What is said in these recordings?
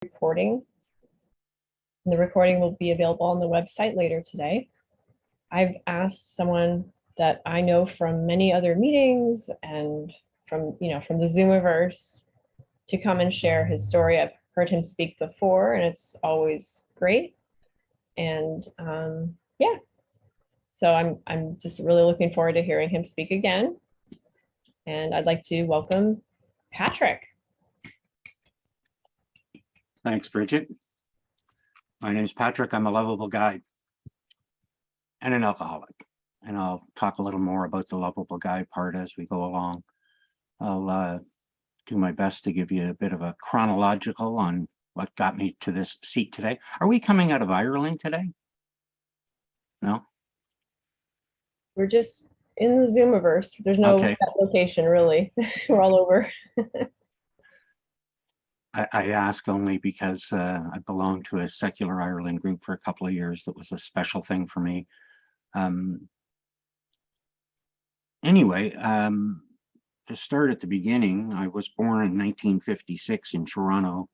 recording. And the recording will be available on the website later today. I've asked someone that I know from many other meetings and from the Zoomiverse to come and share his story. I've heard him speak before, and it's always great. And yeah, so I'm just really looking forward to hearing him speak again. And I'd like to welcome Patrick. Thanks, Bridget. My name is Patrick. I'm a lovable guy and an alcoholic. And I'll talk a little more about the lovable guy part as we go along. I'll do my best to give you a bit of a chronological on what got me to this seat today. Are we coming out of Ireland today? No? We're just in the Zoomiverse. There's no Okay. location, really. We're all over. I ask only because I belonged to a secular Ireland group for a couple of years. That was a special thing for me. Anyway, to start at the beginning, I was born in 1956 in Toronto,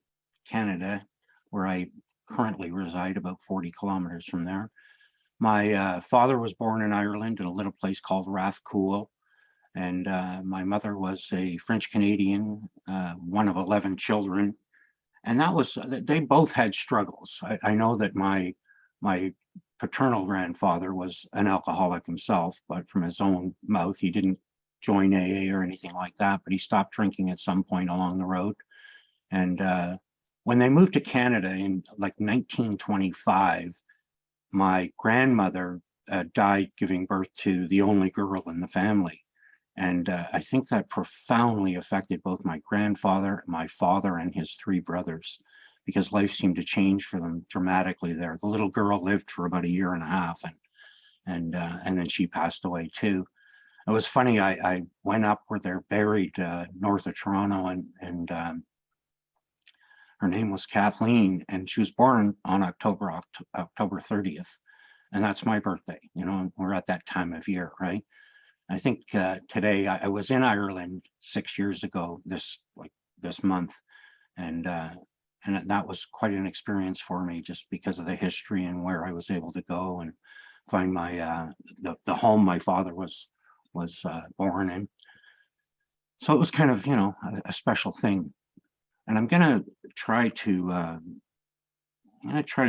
Canada, where I currently reside, about 40 kilometers from there. My father was born in Ireland in a little place called Rathcoole, and my mother was a French Canadian, one of 11 children, and they both had struggles. I know that my paternal grandfather was an alcoholic himself, but from his own mouth, he didn't join AA or anything like that, but he stopped drinking at some point along the road. And when they moved to Canada in like 1925, my grandmother died giving birth to the only girl in the family. And I think that profoundly affected both my grandfather, my father, and his three brothers, because life seemed to change for them dramatically there. The little girl lived for about a year and a half, and then she passed away too. It was funny. I went up where they're buried north of Toronto, and her name was Kathleen, and she was born on October 30th, and that's my birthday. You know, we're at that time of year, right? I think today I was in Ireland 6 years ago this month, and that was quite an experience for me, just because of the history and where I was able to go and find my the home my father was born in. So it was kind of, a special thing. And I'm gonna try to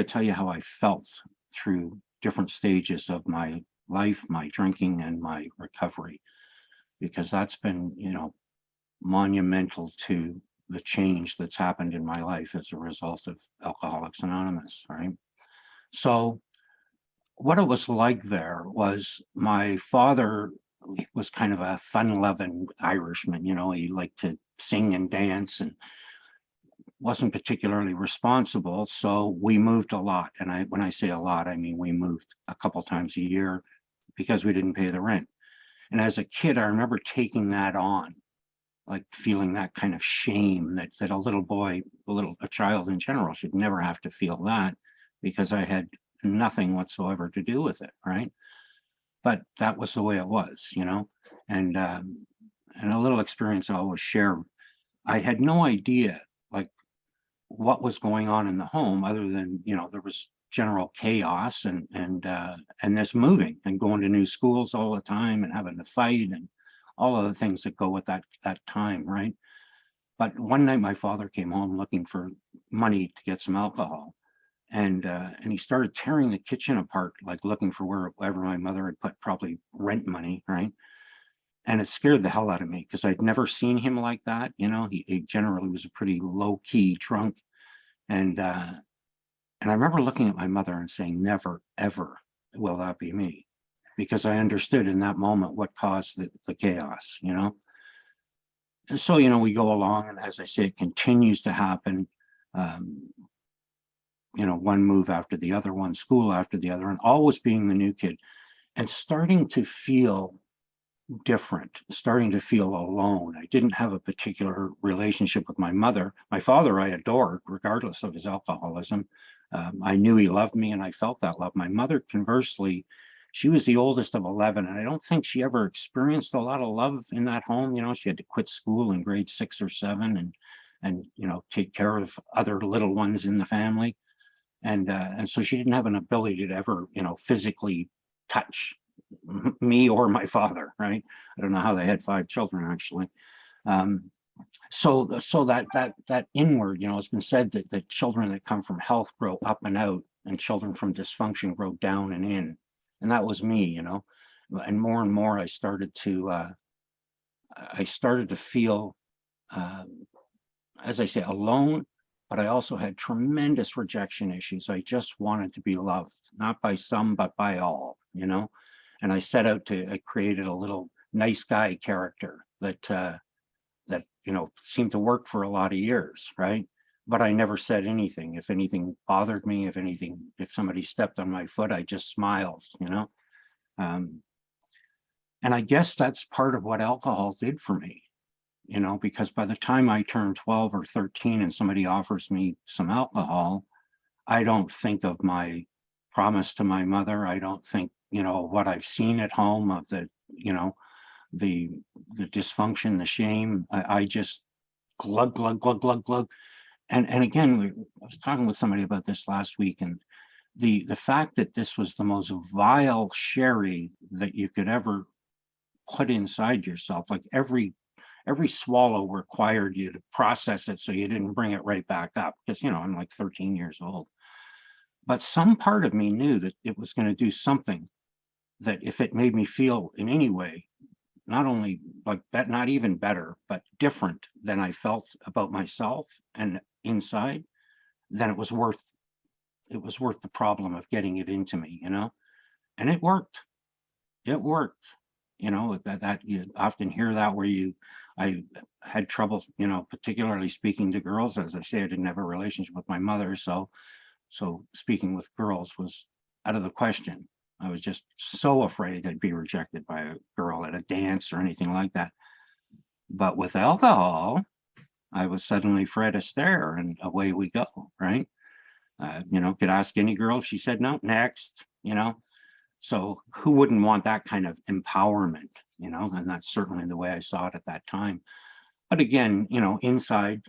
tell you how I felt through different stages of my life, my drinking, and my recovery, because that's been, monumental to the change that's happened in my life as a result of Alcoholics Anonymous, right? So what it was like there was, my father was kind of a fun-loving Irishman. He liked to sing and dance and wasn't particularly responsible. So we moved a lot. And when I say a lot, I mean we moved a couple times a year because we didn't pay the rent. And as a kid, I remember taking that on, like feeling that kind of shame that a little boy, a child in general, should never have to feel that, because I had nothing whatsoever to do with it, right? But that was the way it was, and a little experience I always share. I had no idea like what was going on in the home, other than, there was general chaos and this moving and going to new schools all the time and having to fight and all of the things that go with that time, right? But one night my father came home looking for money to get some alcohol, and he started tearing the kitchen apart, like looking for wherever my mother had put probably rent money, right? And it scared the hell out of me, because I'd never seen him like that. He generally was a pretty low-key drunk, and I remember looking at my mother and saying, never, ever will that be me, because I understood in that moment what caused the chaos, And so, we go along, and as I say, it continues to happen. One move after the other, one school after the other, and always being the new kid, and starting to feel different, starting to feel alone. I didn't have a particular relationship with my mother. My father I adored, regardless of his alcoholism. I knew he loved me, and I felt that love. My mother, conversely, she was the oldest of 11, and I don't think she ever experienced a lot of love in that home. She had to quit school in grade 6 or 7, and, you know, take care of other little ones in the family. And so she didn't have an ability to ever, you know, physically touch me or my father, right? I don't know how they had 5 children, actually. Um, so that inward, you know, it's been said that the children that come from health grow up and out, and children from dysfunction grow down and in. And that was me, you know. And more I started to feel, uh, as I say, alone, but I also had tremendous rejection issues. I just wanted to be loved, not by some, but by all, you know. And I created a little nice guy character that, you know, seemed to work for a lot of years, right? But I never said anything. If anything bothered me, if somebody stepped on my foot, I just smiled, you know. Um, and I guess that's part of what alcohol did for me, you know, because by the time I turn 12 or 13 and somebody offers me some alcohol, I don't think of my promise to my mother. I don't think, you know, what I've seen at home of the, you know, the the dysfunction, the shame. I just glug, glug, glug, glug, glug. And again, I was talking with somebody about this last week, and the fact that this was the most vile sherry that you could ever put inside yourself, like every swallow required you to process it so you didn't bring it right back up, because, you know, I'm like 13 years old. But some part of me knew that it was going to do something, that if it made me feel in any way, not only like that, not even better, but different than I felt about myself and inside, then it was worth the problem of getting it into me, you know? And it worked. It worked. You know, that you often hear that where I had trouble, you know, particularly speaking to girls. As I say, I didn't have a relationship with my mother, so speaking with girls was out of the question. I was just so afraid I'd be rejected by a girl at a dance or anything like that. But with alcohol, I was suddenly Fred Astaire, and away we go, right? You know, could ask any girl if she said no, next, you know. So who wouldn't want that kind of empowerment, you know? And that's certainly the way I saw it at that time. But again, you know, inside,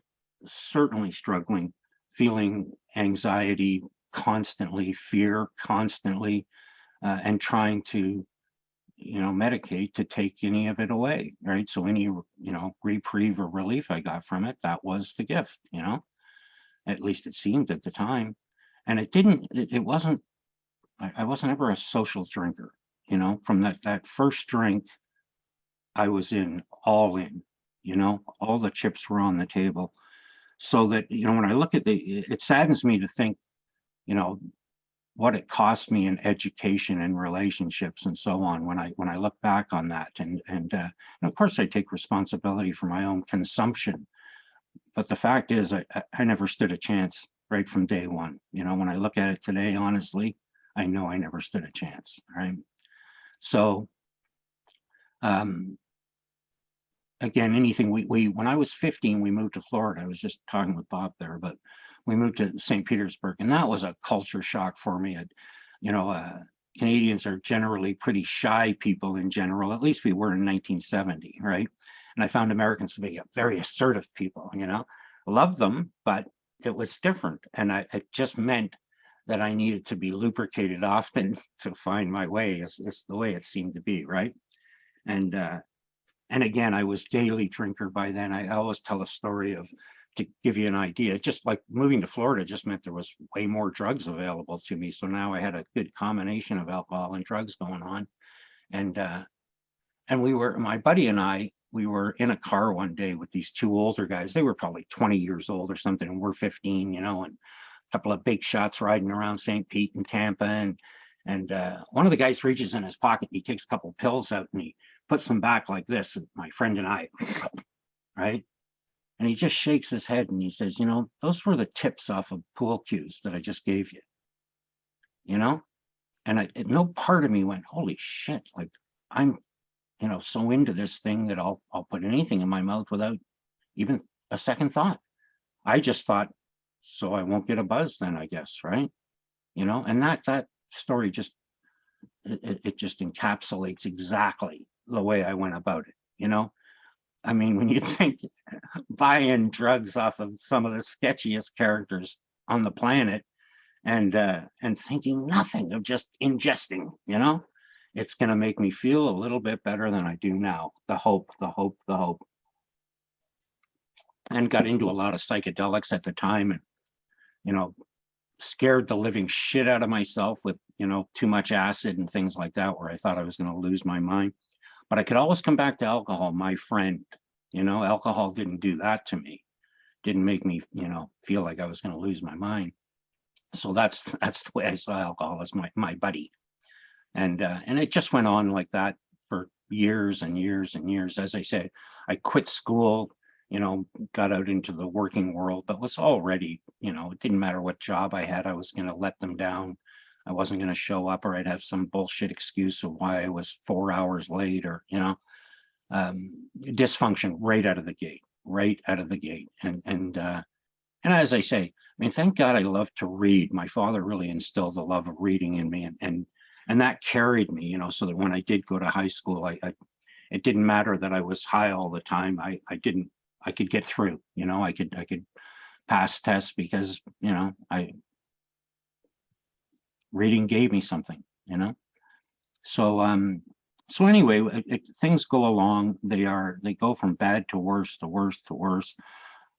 certainly struggling, feeling anxiety constantly, fear constantly, and trying to, you know, medicate to take any of it away, right? So any, you know, reprieve or relief I got from it, that was the gift, you know, at least it seemed at the time. And it wasn't, I wasn't ever a social drinker, you know, from that first drink, I was in, you know, all the chips were on the table. So that, you know, when I look at it saddens me to think, you know, what it cost me in education and relationships and so on when I look back on that. And of course I take responsibility for my own consumption, but the fact is I never stood a chance right from day one. You know, when I look at it today, honestly, I know I never stood a chance. Right. So um again, anything we when I was 15, we moved to Florida. I was just talking with Bob there, but we moved to St. Petersburg, and that was a culture shock for me. You know, Canadians are generally pretty shy people in general. At least we were in 1970, right? And I found Americans to be very assertive people. You know, love them, but it was different, and it just meant that I needed to be lubricated often to find my way. Is the way it seemed to be, right? And and again, I was daily drinker by then. I always tell a story of, to give you an idea, just like moving to Florida just meant there was way more drugs available to me. So now I had a good combination of alcohol and drugs going on. And my buddy and we were in a car one day with these 2 older guys. They were probably 20 years old or something, and we're 15, you know, and a couple of big shots riding around St. Pete and Tampa. And one of the guys reaches in his pocket, he takes a couple of pills out and he puts them back like this. And my friend and I, right? And he just shakes his head and he says, you know, those were the tips off of pool cues that I just gave you, you know? And no part of me went, holy shit, like I'm, you know, so into this thing that I'll put anything in my mouth without even a second thought. I just thought, so I won't get a buzz then, I guess, right? You know, and that story just it just encapsulates exactly the way I went about it, you know. I mean, when you think buying drugs off of some of the sketchiest characters on the planet and thinking nothing of just ingesting, it's going to make me feel a little bit better than I do now. The hope, the hope, the hope. And got into a lot of psychedelics at the time and, you know, scared the living shit out of myself with, too much acid and things like that, where I thought I was going to lose my mind. But I could always come back to alcohol, my friend. Alcohol didn't do that to me. Didn't make me, feel like I was going to lose my mind. So that's the way I saw alcohol as my buddy. And it just went on like that for years and years and years. As I said, I quit school, got out into the working world, but was already, it didn't matter what job I had, I was going to let them down. I wasn't going to show up, or I'd have some bullshit excuse of why I was 4 hours late, or, dysfunction right out of the gate, And as I say, I mean, thank God I love to read. My father really instilled the love of reading in me, and that carried me, so that when I did go to high school, it didn't matter that I was high all the time. I could get through, I could pass tests because, reading gave me something, So anyway, things go along. They go from bad to worse, to worse, to worse.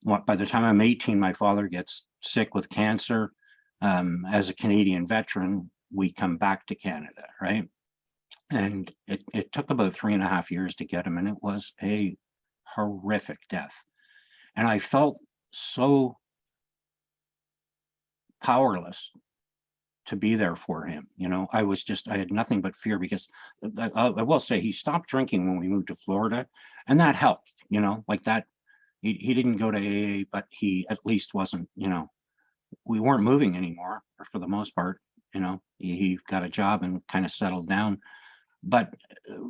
By the time I'm 18, my father gets sick with cancer. As a Canadian veteran, we come back to Canada, right? And it took about 3.5 years to get him, and it was a horrific death. And I felt so powerless to be there for him. I had nothing but fear, because I will say he stopped drinking when we moved to Florida, and that helped, like that. He didn't go to AA, but he at least wasn't, we weren't moving anymore, or for the most part, he got a job and kind of settled down. But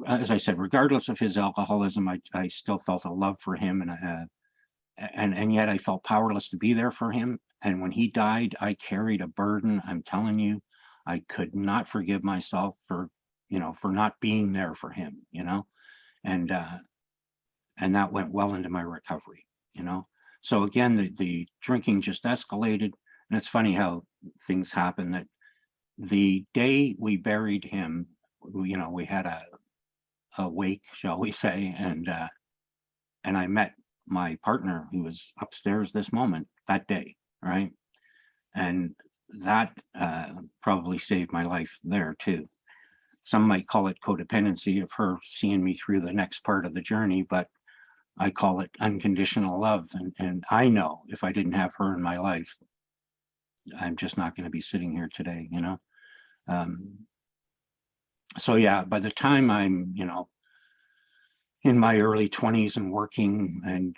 as I said, regardless of his alcoholism, I still felt a love for him, and yet I felt powerless to be there for him. And when he died, I carried a burden. I'm telling you, I could not forgive myself for not being there for him, and that went well into my recovery, So again, the drinking just escalated. And it's funny how things happen, that the day we buried him, we had a wake, shall we say, and I met my partner, who was upstairs this moment, that day, right? And that probably saved my life there too. Some might call it codependency, of her seeing me through the next part of the journey, but I call it unconditional love. And I know if I didn't have her in my life, I'm just not going to be sitting here today, So yeah, by the time I'm, in my early 20s and working, and,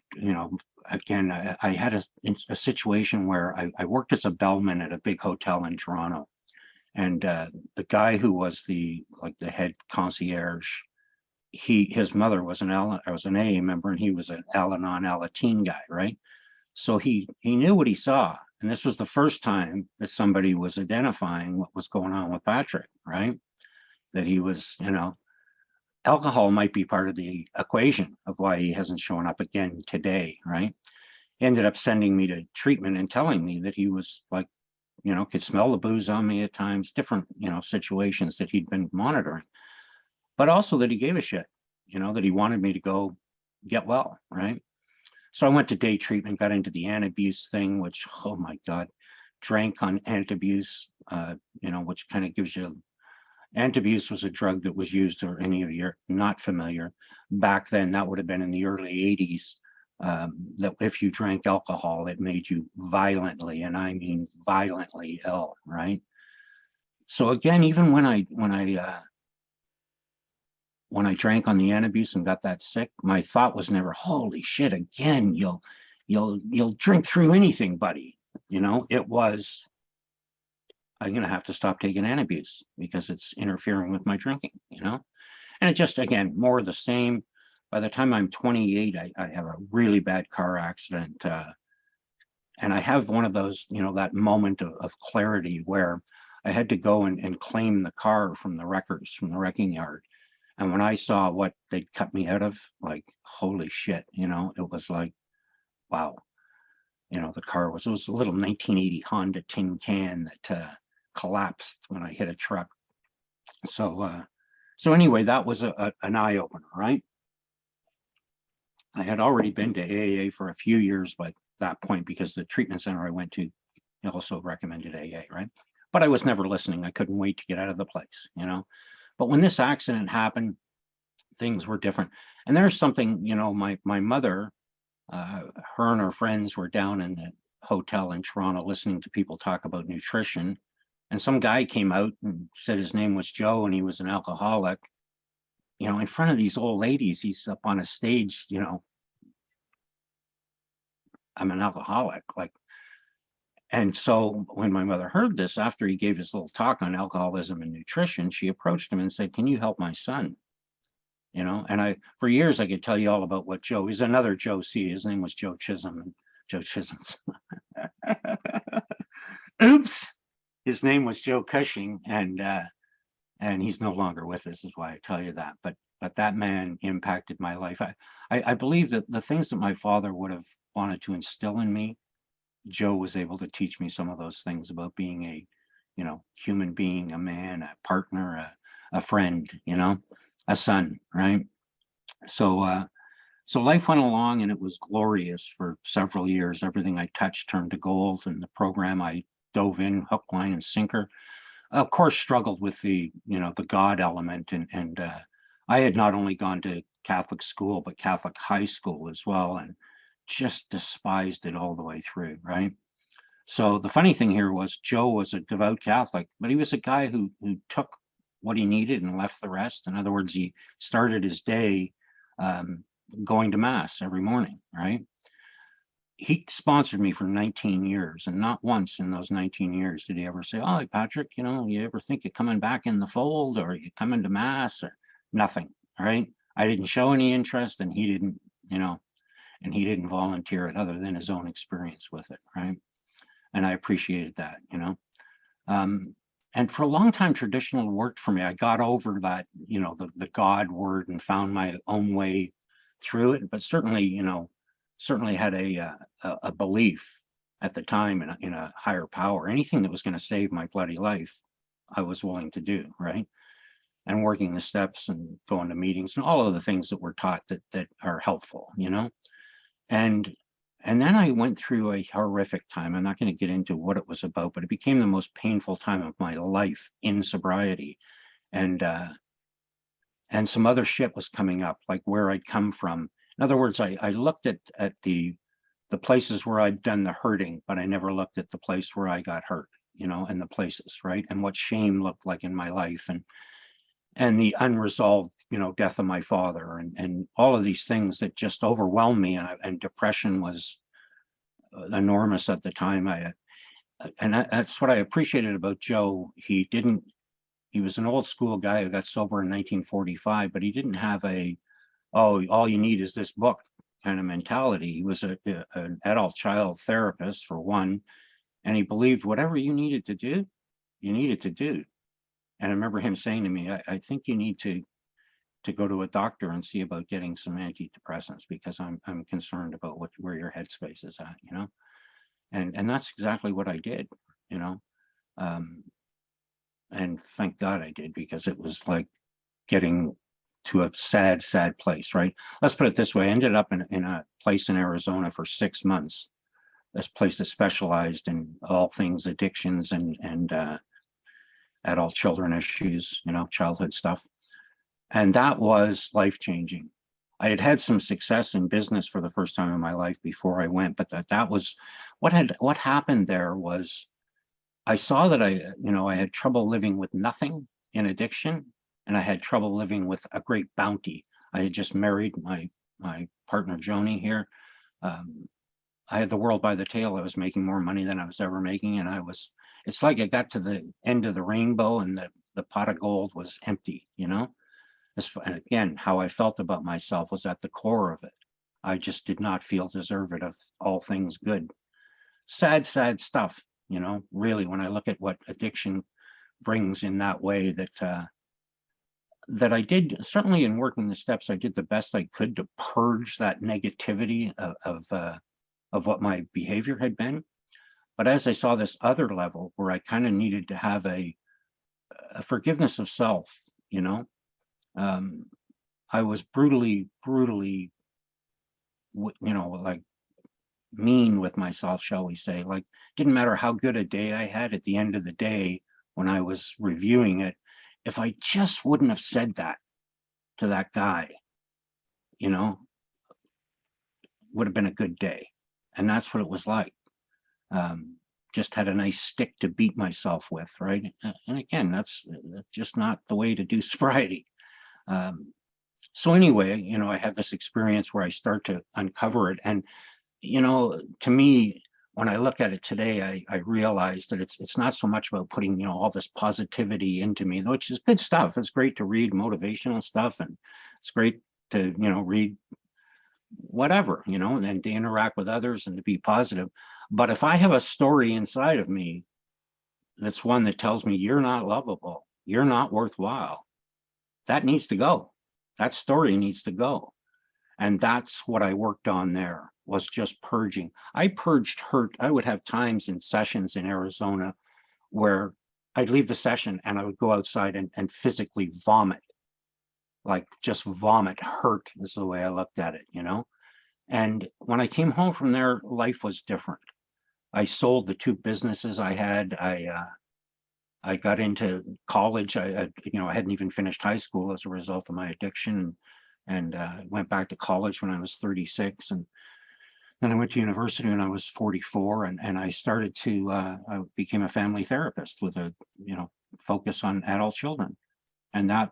again, I had a situation where I worked as a bellman at a big hotel in Toronto. And the guy who was the head concierge, his mother was an AA member, and he was an Al-Anon Alateen guy, right? So he knew what he saw. And this was the first time that somebody was identifying what was going on with Patrick, right? That he was, alcohol might be part of the equation of why he hasn't shown up again today, right? He ended up sending me to treatment and telling me that he was could smell the booze on me at times, different, situations that he'd been monitoring, but also that he gave a shit, that he wanted me to go get well, right? So I went to day treatment, got into the antabuse thing, which, oh my God, drank on antabuse, which kind of gives you, antabuse was a drug that was used, or any of you are not familiar, back then, that would have been in the early 80s, that if you drank alcohol, it made you violently, and I mean violently ill, right? So again, even when I drank on the antabuse and got that sick, my thought was never, holy shit, again, you'll drink through anything, buddy. It was, I'm going to have to stop taking antabuse because it's interfering with my drinking, and it just, again, more of the same. By the time I'm 28, I have a really bad car accident. And I have one of those, that moment of clarity where I had to go and claim the car from the wreckers, from the wrecking yard. And when I saw what they'd cut me out of, like, holy shit, it was like, wow. The car it was a little 1980 Honda tin can that collapsed when I hit a truck. So anyway, that was an eye opener, right? I had already been to AA for a few years by that point because the treatment center I went to also recommended AA, right? But I was never listening. I couldn't wait to get out of the place. But when this accident happened, things were different. And there's something, my mother, her and her friends were down in the hotel in Toronto listening to people talk about nutrition. And some guy came out and said his name was Joe and he was an alcoholic. In front of these old ladies, he's up on a stage, I'm an alcoholic. And so when my mother heard this, after he gave his little talk on alcoholism and nutrition, she approached him and said, "Can you help my son?" And for years, I could tell you all about what Joe, he's another Joe C. His name was Joe Chisholm, and Joe Chisholm's. Oops. His name was Joe Cushing, and he's no longer with us, is why I tell you that. But that man impacted my life. I believe that the things that my father would have wanted to instill in me, Joe was able to teach me some of those things about being a, human being, a man, a partner, a friend, a son, right? So life went along and it was glorious for several years. Everything I touched turned to gold, and the program I dove in hook, line, and sinker. Of course, struggled with the God element, and I had not only gone to Catholic school but Catholic high school as well, and just despised it all the way through, right? So the funny thing here was Joe was a devout Catholic, but he was a guy who took what he needed and left the rest. In other words, he started his day going to mass every morning, right? He sponsored me for 19 years, and not once in those 19 years did he ever say, "Oh, Patrick, you ever think of coming back in the fold, or you coming to mass?" Or nothing, right? I didn't show any interest, and he didn't, and he didn't volunteer it other than his own experience with it, right? And I appreciated that. And for a long time, traditional worked for me. I got over that, the God word, and found my own way through it. But certainly, certainly had a belief at the time in a higher power. Anything that was going to save my bloody life, I was willing to do, right? And working the steps and going to meetings and all of the things that we're taught that are helpful, And then I went through a horrific time. I'm not going to get into what it was about, but it became the most painful time of my life in sobriety. And some other shit was coming up, like where I'd come from. In other words, I looked at the places where I'd done the hurting, but I never looked at the place where I got hurt, and the places, right? And what shame looked like in my life, and the unresolved, death of my father, and all of these things that just overwhelmed me, and depression was enormous at the time. That's what I appreciated about Joe. He was an old school guy who got sober in 1945, but he didn't have all you need is this book kind of mentality. He was an adult child therapist, for one, and he believed whatever you needed to do, you needed to do. And I remember him saying to me, I think you need to go to a doctor and see about getting some antidepressants, because I'm concerned about where your headspace is at, and that's exactly what I did, and thank God I did, because it was like getting to a sad, sad place, right? Let's put it this way. I ended up in a place in Arizona for 6 months, this place that specialized in all things addictions and adult children issues, childhood stuff. And that was life-changing. I had had some success in business for the first time in my life before I went, but that was what happened there was I saw that I had trouble living with nothing in addiction, and I had trouble living with a great bounty. I had just married my partner Joni here. I had the world by the tail. I was making more money than I was ever making, and it's like I got to the end of the rainbow and the pot of gold was empty, And again, how I felt about myself was at the core of it. I just did not feel deserving of all things good. Sad, sad stuff, really, when I look at what addiction brings in that way, that that I did, certainly in working the steps, I did the best I could to purge that negativity of what my behavior had been. But as I saw this other level where I kind of needed to have a forgiveness of self, you know, um, I was brutally, like mean with myself, shall we say. Like, didn't matter how good a day I had at the end of the day when I was reviewing it, if I just wouldn't have said that to that guy, you know, would have been a good day. And that's what it was like. Um, just had a nice stick to beat myself with, right? And again, that's just not the way to do sobriety. Um, so anyway, you know, I have this experience where I start to uncover it. And, you know, to me, when I look at it today, I realize that it's not so much about putting, you know, all this positivity into me, which is good stuff. It's great to read motivational stuff, and it's great to, you know, read whatever, you know, and to interact with others and to be positive. But if I have a story inside of me that's one that tells me you're not lovable, you're not worthwhile, that needs to go. That story needs to go. And that's what I worked on there, was just purging. I purged hurt. I would have times in sessions in Arizona where I'd leave the session and I would go outside and physically vomit, like just vomit. Hurt is the way I looked at it, you know? And when I came home from there, life was different. I sold the two businesses I had. I got into college. You know, I hadn't even finished high school as a result of my addiction, and went back to college when I was 36, and then I went to university when I was 44, and I started to I became a family therapist with a, you know, focus on adult children, and that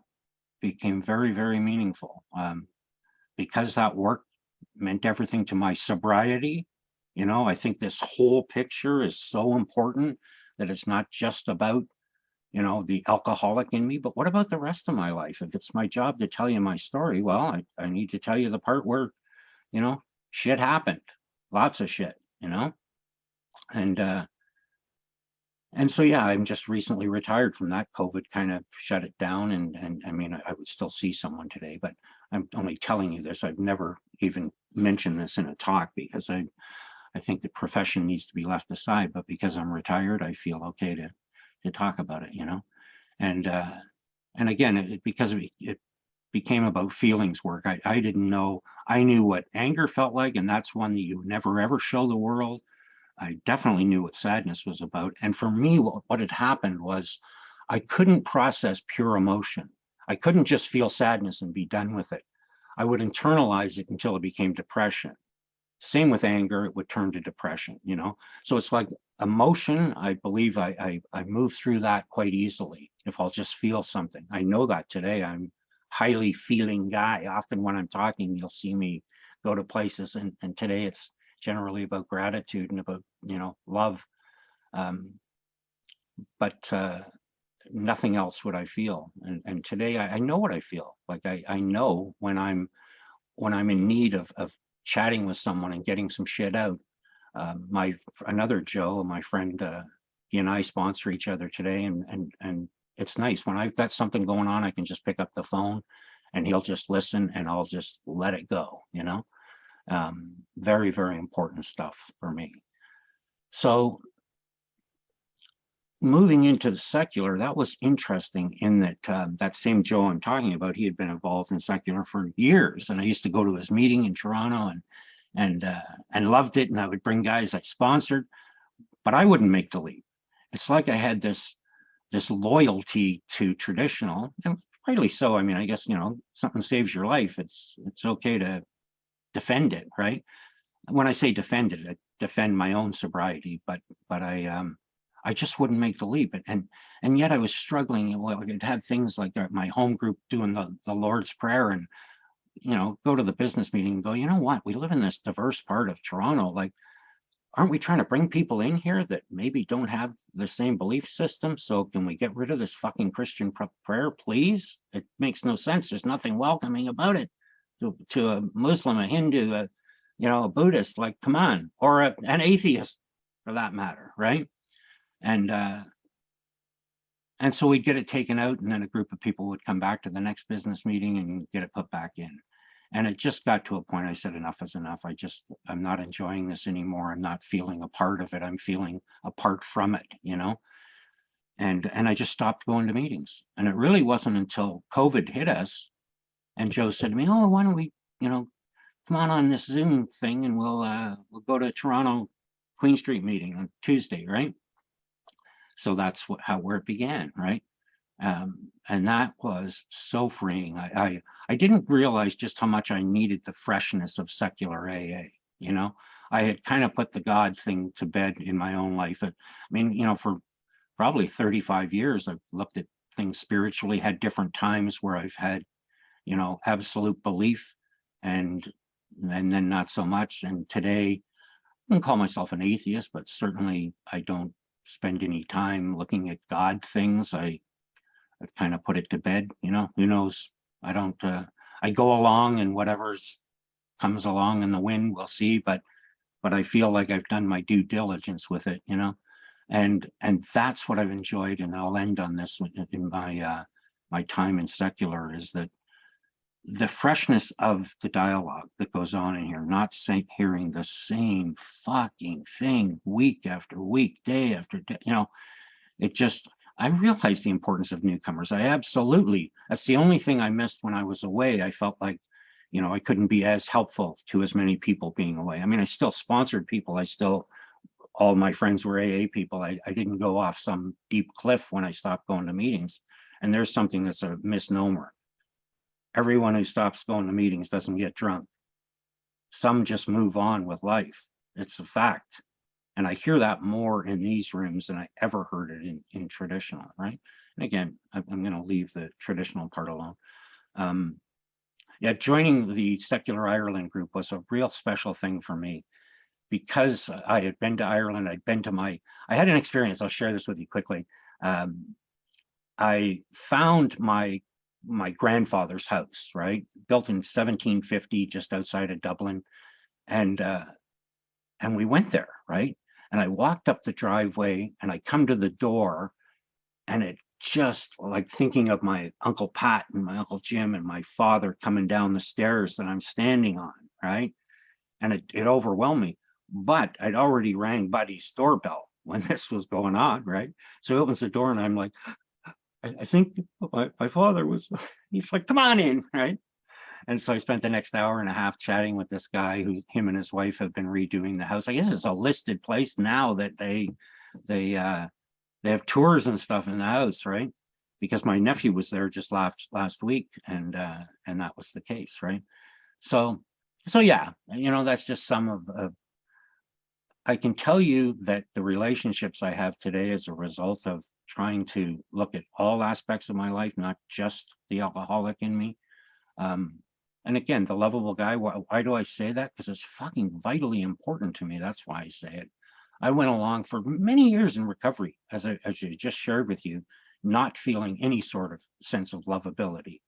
became very, very meaningful, because that work meant everything to my sobriety. You know, I think this whole picture is so important, that it's not just about, you know, the alcoholic in me, but what about the rest of my life? If it's my job to tell you my story, well, I need to tell you the part where, you know, shit happened, lots of shit, you know, and so yeah, I'm just recently retired from that. COVID kind of shut it down, and I mean, I would still see someone today, but I'm only telling you this. I've never even mentioned this in a talk, because I think the profession needs to be left aside, but because I'm retired, I feel okay to talk about it, you know. And again, because it became about feelings work. I didn't know. I knew what anger felt like, and that's one that you never ever show the world. I definitely knew what sadness was about. And for me, what had happened was I couldn't process pure emotion. I couldn't just feel sadness and be done with it. I would internalize it until it became depression. Same with anger, it would turn to depression, you know? So it's like emotion, I believe I move through that quite easily if I'll just feel something. I know that today. I'm highly feeling guy. Often when I'm talking, you'll see me go to places, and today it's generally about gratitude and about, you know, love. Um, but nothing else would I feel. And today I know what I feel. Like I know when I'm in need of chatting with someone and getting some shit out. Another Joe, my friend, he and I sponsor each other today, and it's nice when I've got something going on. I can just pick up the phone, and he'll just listen, and I'll just let it go. You know, very, very important stuff for me. So moving into the secular, that was interesting in that that same Joe I'm talking about, he had been involved in secular for years, and I used to go to his meeting in Toronto and loved it, and I would bring guys I sponsored, but I wouldn't make the leap. It's like I had this loyalty to traditional, and rightly so. I mean, I guess, you know, something saves your life, it's okay to defend it, right? When I say defend it, I defend my own sobriety, but I just wouldn't make the leap, and yet I was struggling. Well, I'd have things like my home group doing the Lord's Prayer, and, you know, go to the business meeting and go, you know what, we live in this diverse part of Toronto. Like, aren't we trying to bring people in here that maybe don't have the same belief system? So can we get rid of this fucking Christian prayer, please? It makes no sense. There's nothing welcoming about it to a Muslim, a Hindu, you know, a Buddhist. Like, come on, or an atheist for that matter, right? And And so we'd get it taken out, and then a group of people would come back to the next business meeting and get it put back in. And it just got to a point I said, enough is enough. I'm not enjoying this anymore. I'm not feeling a part of it. I'm feeling apart from it, you know? And I just stopped going to meetings. And it really wasn't until COVID hit us and Joe said to me, oh, why don't we, you know, come on this Zoom thing and we'll go to Toronto Queen Street meeting on Tuesday, right? So that's where it began, right? And that was so freeing. I didn't realize just how much I needed the freshness of secular AA. You know, I had kind of put the God thing to bed in my own life. I mean, you know, for probably 35 years, I've looked at things spiritually, had different times where I've had, you know, absolute belief and then not so much. And today, I don't call myself an atheist, but certainly I don't spend any time looking at God things. I've kind of put it to bed, you know, who knows? I don't, I go along and whatever's comes along in the wind, we'll see, but I feel like I've done my due diligence with it, you know, and that's what I've enjoyed. And I'll end on this in my, my time in secular is that the freshness of the dialogue that goes on in here, not hearing the same fucking thing week after week, day after day, you know, it just, I realized the importance of newcomers. That's the only thing I missed when I was away. I felt like, you know, I couldn't be as helpful to as many people being away. I mean, I still sponsored people. All my friends were AA people. I didn't go off some deep cliff when I stopped going to meetings. And there's something that's a misnomer. Everyone who stops going to meetings doesn't get drunk. Some just move on with life. It's a fact. And I hear that more in these rooms than I ever heard it in traditional, right? And again, I'm going to leave the traditional part alone. Yeah, joining the Secular Ireland group was a real special thing for me because I had been to Ireland. I had an experience. I'll share this with you quickly. I found my grandfather's house, right? Built in 1750, just outside of Dublin. And we went there, right? And I walked up the driveway and I come to the door and it just like thinking of my Uncle Pat and my Uncle Jim and my father coming down the stairs that I'm standing on, right? And it overwhelmed me. But I'd already rang Buddy's doorbell when this was going on, right? So he opens the door and I'm like, I think my father was, he's like, come on in, right? And so I spent the next hour and a half chatting with this guy who him and his wife have been redoing the house. I guess it's a listed place now that they have tours and stuff in the house, right? Because my nephew was there just last week, and that was the case, right? So yeah, you know, that's just some of. I can tell you that the relationships I have today as a result of trying to look at all aspects of my life, not just the alcoholic in me. And again, the lovable guy, why do I say that? Because it's fucking vitally important to me. That's why I say it. I went along for many years in recovery, as I just shared with you, not feeling any sort of sense of lovability,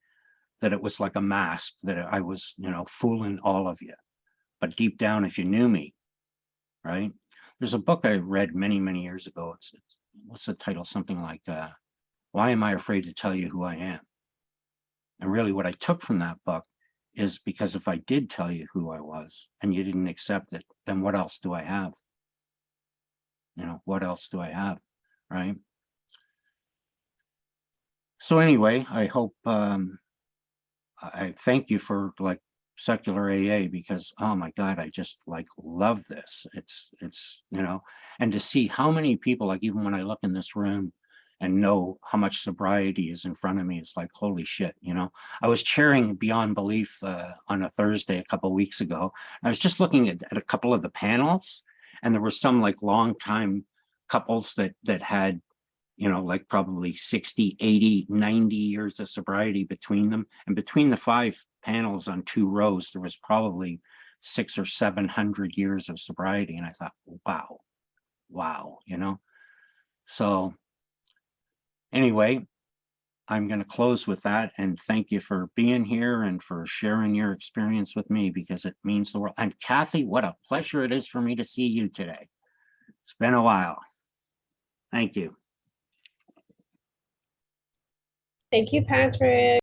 that it was like a mask, that I was, you know, fooling all of you. But deep down, if you knew me, right? There's a book I read many, many years ago. What's the title? Something like, Why Am I Afraid to Tell You Who I Am? And really what I took from that book is because if I did tell you who I was and you didn't accept it, then what else do I have? You know, what else do I have, right? So anyway, I hope, I thank you for like secular AA because, oh my God, I just like love this. It's, you know, and to see how many people, like even when I look in this room and know how much sobriety is in front of me, it's like, holy shit, you know. I was chairing Beyond Belief on a Thursday a couple of weeks ago. I was just looking at a couple of the panels and there were some like long time couples that had, you know, like probably 60, 80, 90 years of sobriety between them. And between the 5 panels on 2 rows, there was probably 600 or 700 years of sobriety. And I thought, wow, you know? So anyway, I'm going to close with that and thank you for being here and for sharing your experience with me because it means the world. And Kathy, what a pleasure it is for me to see you today. It's been a while. Thank you. Thank you, Patrick.